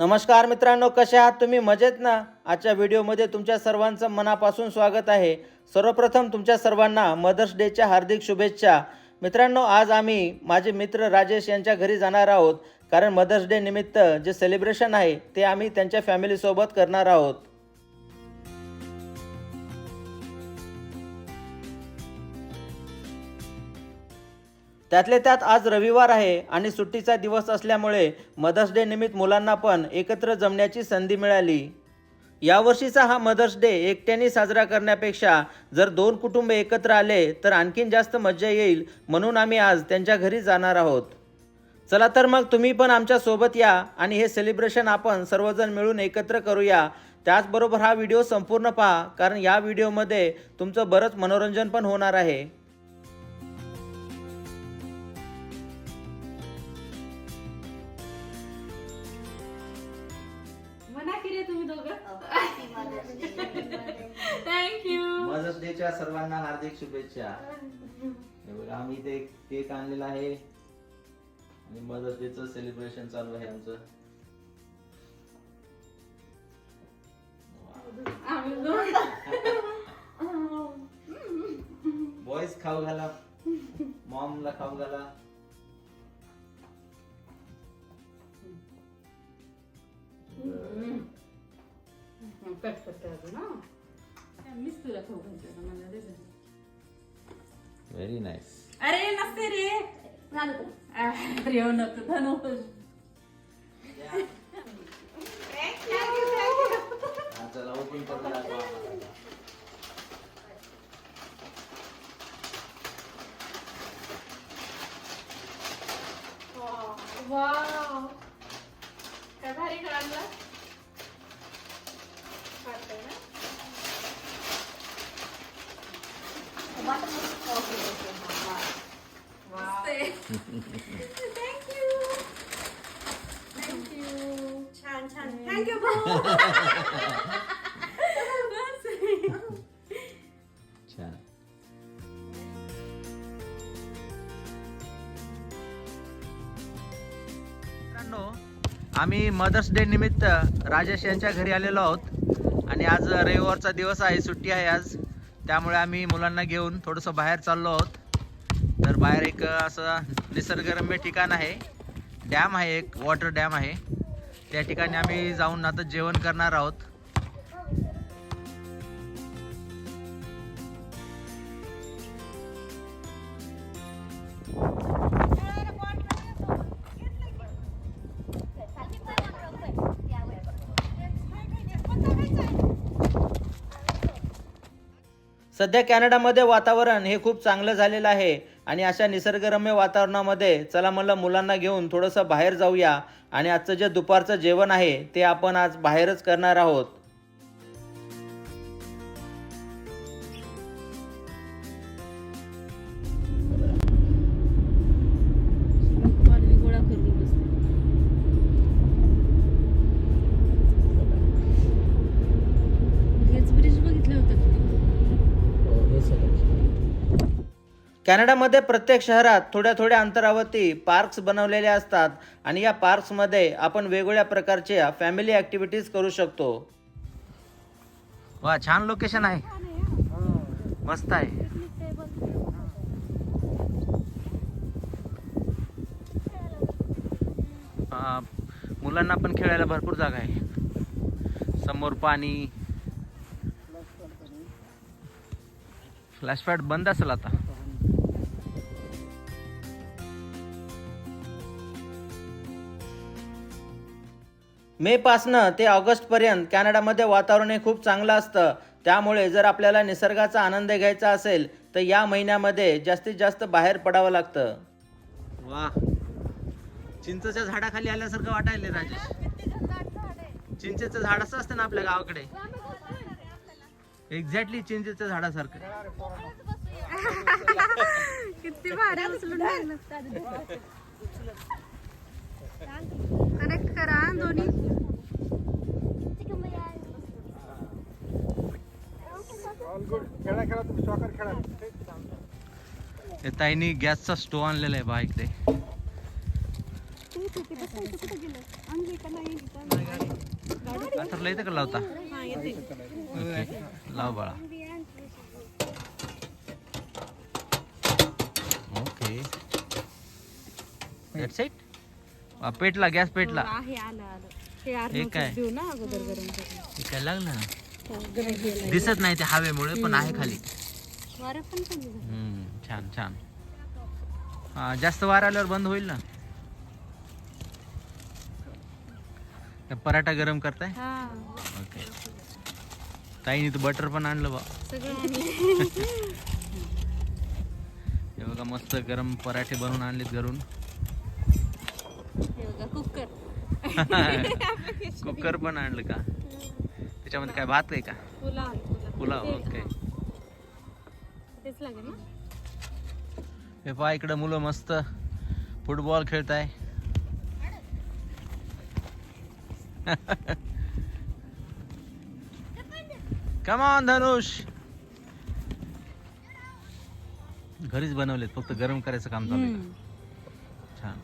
नमस्कार मित्रांनो, कसे आहात तुम्ही? मजेत ना? आजच्या व्हिडिओमध्ये तुमच्या सर्वांचं मनापासून स्वागत आहे. सर्वप्रथम तुमच्या सर्वांना मदर्स डेच्या हार्दिक शुभेच्छा. मित्रांनो, आज आम्ही माझे मित्र राजेश यांच्या घरी जाणार आहोत, कारण मदर्स डे निमित्त जे सेलिब्रेशन आहे ते आम्ही त्यांच्या फॅमिलीसोबत करणार आहोत. त्यातले त्यात आज रविवार आहे आणि सुट्टीचा दिवस असल्यामुळे मदर्स डे निमित्त मुलांना पण एकत्र जमण्याची संधी मिळाली. यावर्षीचा हा मदर्स डे एकट्याने साजरा करण्यापेक्षा जर दोन कुटुंब एकत्र आले तर आणखीन जास्त मजा येईल, म्हणून आम्ही आज त्यांच्या घरी जाणार आहोत. चला तर मग तुम्ही पण आमच्या सोबत या आणि हे सेलिब्रेशन आपण सर्वजण मिळून एकत्र करूया. त्याचबरोबर हा व्हिडिओ संपूर्ण पहा, कारण या व्हिडिओमध्ये तुमचं बरंच मनोरंजन पण होणार आहे. थँक्यू. मदर्स डेच्या सर्वांना हार्दिक शुभेच्छा. आम्ही इथे केक आणलेला आहे आणि मदर्स डेचं सेलिब्रेशन चालू आहे आमचं. बॉयज खाऊ घाला, मॉमला खाऊ घाला. मीच तुला खाऊ घालते का? मला दे जरा. Very nice. अरे नसते रे. अरे हो नको धनुष. चला ओपन करून दाखवा. वाव, काय भारी काढला. छान छान. थँक्यू भाऊ. छान. आम्ही मदर्स डे निमित्त राजेश यांच्या घरी आलेलो आहोत आणि आज रविवारचा दिवस आहे, सुट्टी आहे आज. त्यामुळे आम्ही मुलांना घेऊन थोडंसं बाहेर चाललो आहोत. तर बाहेर एक असं निसर्गरम्य ठिकाण आहे, डॅम आहे, एक वॉटर डॅम आहे. त्या ठिकाणी आम्ही जाऊन आता जेवण करणार आहोत. सध्या कॅनडामध्ये वातावरण हे खूप चांगलं झालेलं आहे आणि अशा निसर्गरम्य वातावरणामध्ये चला म्हणलं मुलांना घेऊन थोडंसं बाहेर जाऊया आणि आजचं जे दुपारचं जेवण आहे ते आपण आज बाहेरच करणार आहोत. कॅनडामध्ये प्रत्येक शहरात थोड्या थोड्या अंतरावरती पार्क्स बनवलेले असतात आणि या पार्क्समध्ये आपण वेगवेगळ्या प्रकारच्या फॅमिली ॲक्टिव्हिटीज करू शकतो. वा, छान लोकेशन आहे, मस्त आहे. मुलांना पण खेळायला भरपूर जागा आहे. समोर पाणी. फ्लॅशपॅड बंद असेल आता. मे पासनं ते ऑगस्टपर्यंत कॅनडामध्ये वातावरण हे खूप चांगलं असतं. त्यामुळे जर आपल्याला निसर्गाचा आनंद घ्यायचा असेल तर या महिन्यामध्ये जास्तीत जास्त बाहेर पडावं लागतं. वा, चिंचेच्या झाडाखाली आल्यासारखं वाटायले राजेश. चिंचेचं झाड असं असतं ना आपल्या गावाकडे, एक्झॅक्टली चिंचेच्या झाडासारखं. किती भारी उचलून लागलं. कनेक्ट करा दोन्ही. ताईनी गॅसचा स्टोव आणलेला आहे बा इकडे. कातरला येते का लावता? ओके, लाव बाळा. Okay, that's it. पेटला, गॅस पेटला. हे काय हे काय लागलं ना? दिसत नाही ते हवेमुळे, पण आहे खाली. छान छान. हा, जास्त वारा आल्यावर बंद होईल ना. पराठा गरम करताय? ओके. ताईने तर बटर पण आणलं बा. हे बघा, मस्त गरम पराठे बनवून आणलेत घरून. कुकर पण आणलं का? त्याच्यामध्ये काय भात आहे का? पुलाव. ओके. हे पहा, इकडं मुलं मस्त फुटबॉल खेळताय. कम ऑन धनुष. घरीच बनवलेत, फक्त गरम करायचं काम चालू आहे. छान.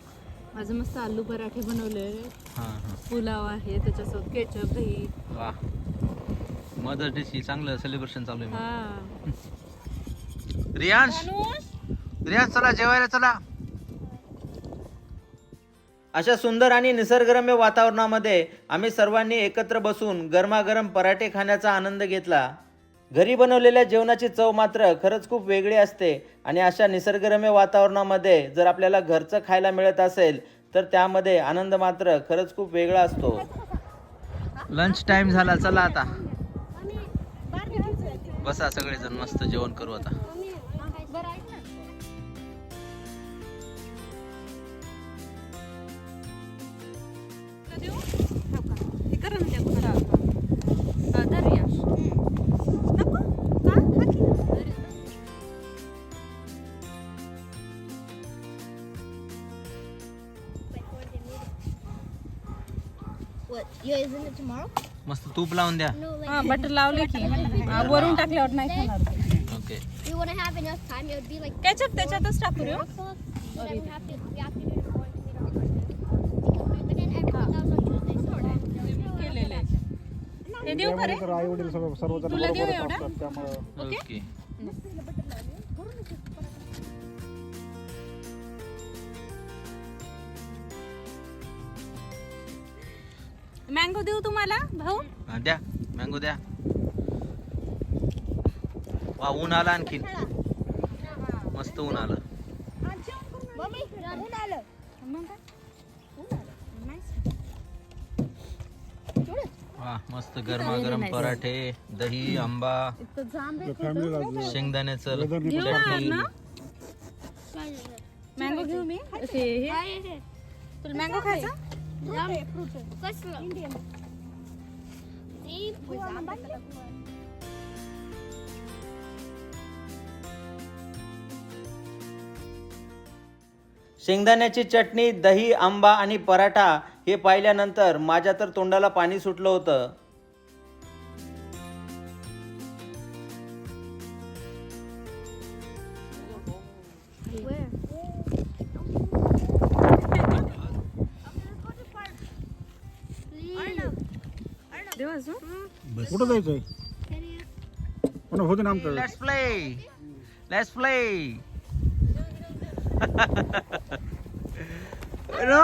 माझं मस्त आलू पराठे बनवले. हा हा. पुलाव आहे, त्याच्यासोबत केचप, दही. वा, मदर्स डे ची चांगलं सेलिब्रेशन चालू आहे. हा. रियांश, चला जेवायला चला. अशा सुंदर आणि निसर्गरम्य वातावरणामध्ये आम्ही सर्वांनी एकत्र बसून गरमागरम पराठे खाण्याचा आनंद घेतला. घरी बनवलेल्या जेवणाची चव मात्र खरंच खूप वेगळी असते आणि अशा निसर्गरम्य वातावरणामध्ये जर आपल्याला घरचं खायला मिळत असेल तर त्यामध्ये आनंद मात्र खरंच खूप वेगळा असतो. लंच टाइम झाला, चला आता बसा सगळेजण, मस्त जेवण करू आता. What? Yeah, isn't it tomorrow? मस्त तूप लावून द्या. No, like. हा, बटर लावले की वरून टाकल्यावर नाही खाणार. Okay. We wouldn't have enough time. It would be like. Ketchup त्याच्यातच टाकू रे. Then we have to do it on Monday. But then everyone else on Tuesday. So केलेले. हे देऊ खरे? तुला देऊ एवढा? ओके. मँगो देऊ तुम्हाला भाऊ? हा, द्या मँगो द्या. वा, ऊन आलं आणखीन, मस्त ऊन आलं. वा, मस्त गरमागरम पराठे, दही, आंबा, शेंगदाण्याचं चटणी. मँगो घेऊ मी? तुला मँगो खायचा? शेंगदाण्याची चटणी, दही, आंबा आणि पराठा हे पाहिल्यानंतर माझ्या तर तोंडाला पाणी सुटलं होतं. देऊ अजून? कुठं जायचंय? पण होते ना आमचं. Let's play. No.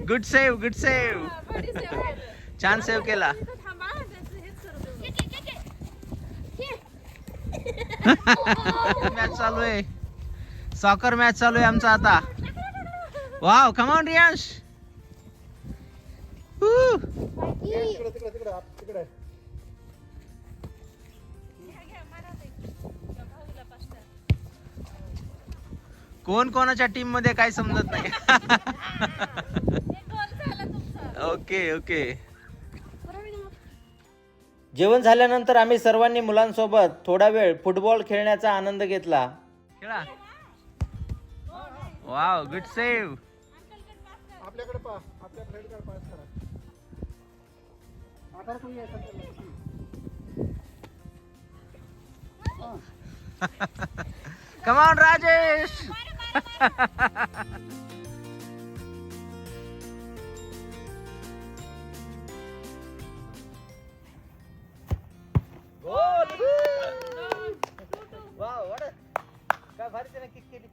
Good save. छान सेव केला. मॅच चालू आहे, सॉकर मॅच चालू आहे आमचा आता. Wow, come on Riyansh. तिकडे. कोण कोणाच्या टीम मध्ये काय समजत नाही. ओके. जेवण झाल्यानंतर आम्ही सर्वांनी मुलांसोबत थोडा वेळ फुटबॉल खेळण्याचा आनंद घेतला. खेळा. Wow, good save. आपल्याकडे पहा, आपल्या फ्रेंडकडे पास करा. आता कोणी आहे? Come on, Rajesh. काय भारी त्याने किक केली.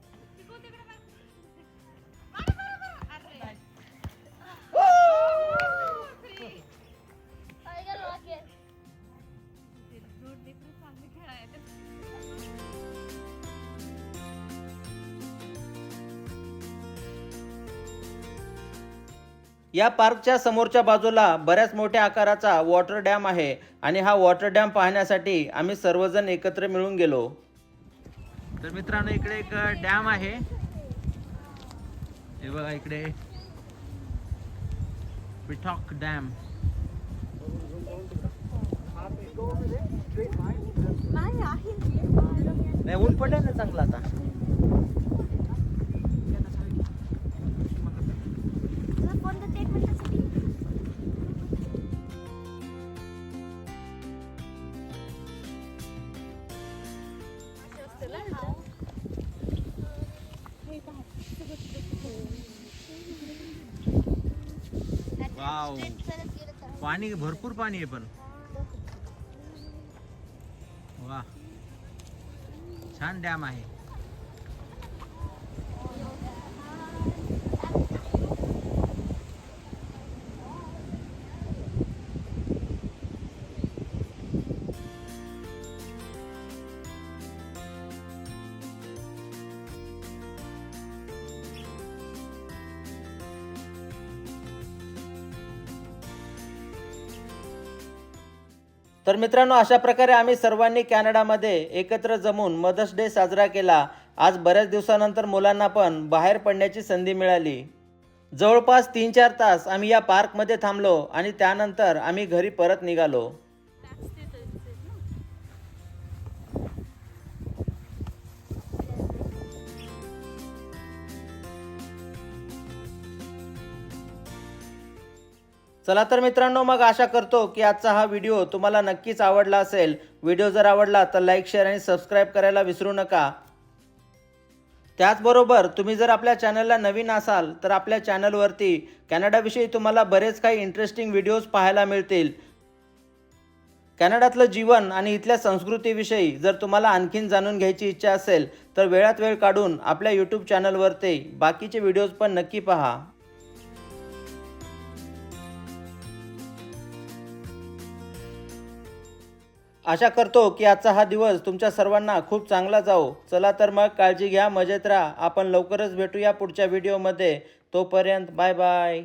या पार्कच्या समोरच्या बाजूला बऱ्याच मोठ्या आकाराचा वॉटर डॅम आहे आणि हा वॉटर डॅम पाहण्यासाठी आम्ही सर्वजण एकत्र मिळून गेलो. तर मित्रांनो इकडे एक डॅम आहे. हे बघा इकडे पिठॉक डॅम. नाही ऊन पडलं ना चांगलं आता. वाव, पाणी भरपूर पाणी आहे पण. वा, छान डॅम आहे. तर मित्रांनो अशा प्रकारे आम्ही सर्वांनी कॅनडामध्ये एकत्र जमून मदर्स डे साजरा केला. आज बऱ्याच दिवसानंतर मुलांना पण बाहेर पडण्याची संधी मिळाली. जवळपास 3-4 तास आम्ही या पार्कमध्ये थांबलो आणि त्यानंतर आम्ही घरी परत निघालो. चला तर मित्रांनो मग आशा करतो की आजचा हा व्हिडिओ तुम्हाला नक्कीच आवडला असेल. व्हिडिओ जर आवडला तर लाईक, शेअर आणि सबस्क्राईब करायला विसरू नका. त्याचबरोबर तुम्ही जर आपल्या चॅनलला नवीन असाल तर आपल्या चॅनलवरती कॅनडाविषयी तुम्हाला बरेच काही इंटरेस्टिंग व्हिडिओज पाहायला मिळतील. कॅनडातलं जीवन आणि इथल्या संस्कृतीविषयी जर तुम्हाला आणखीन जाणून घ्यायची इच्छा असेल तर वेळात वेळ काढून आपल्या यूट्यूब चॅनलवरती बाकीचे व्हिडिओज पण नक्की पहा. आशा करतो की आजचा हा दिवस तुमच्या सर्वांना खूप चांगला जाओ. चला तर मग काळजी घ्या, मजेत राहा. आपण लवकरच भेटूया पुढच्या व्हिडिओमध्ये. तोपर्यंत बाय बाय.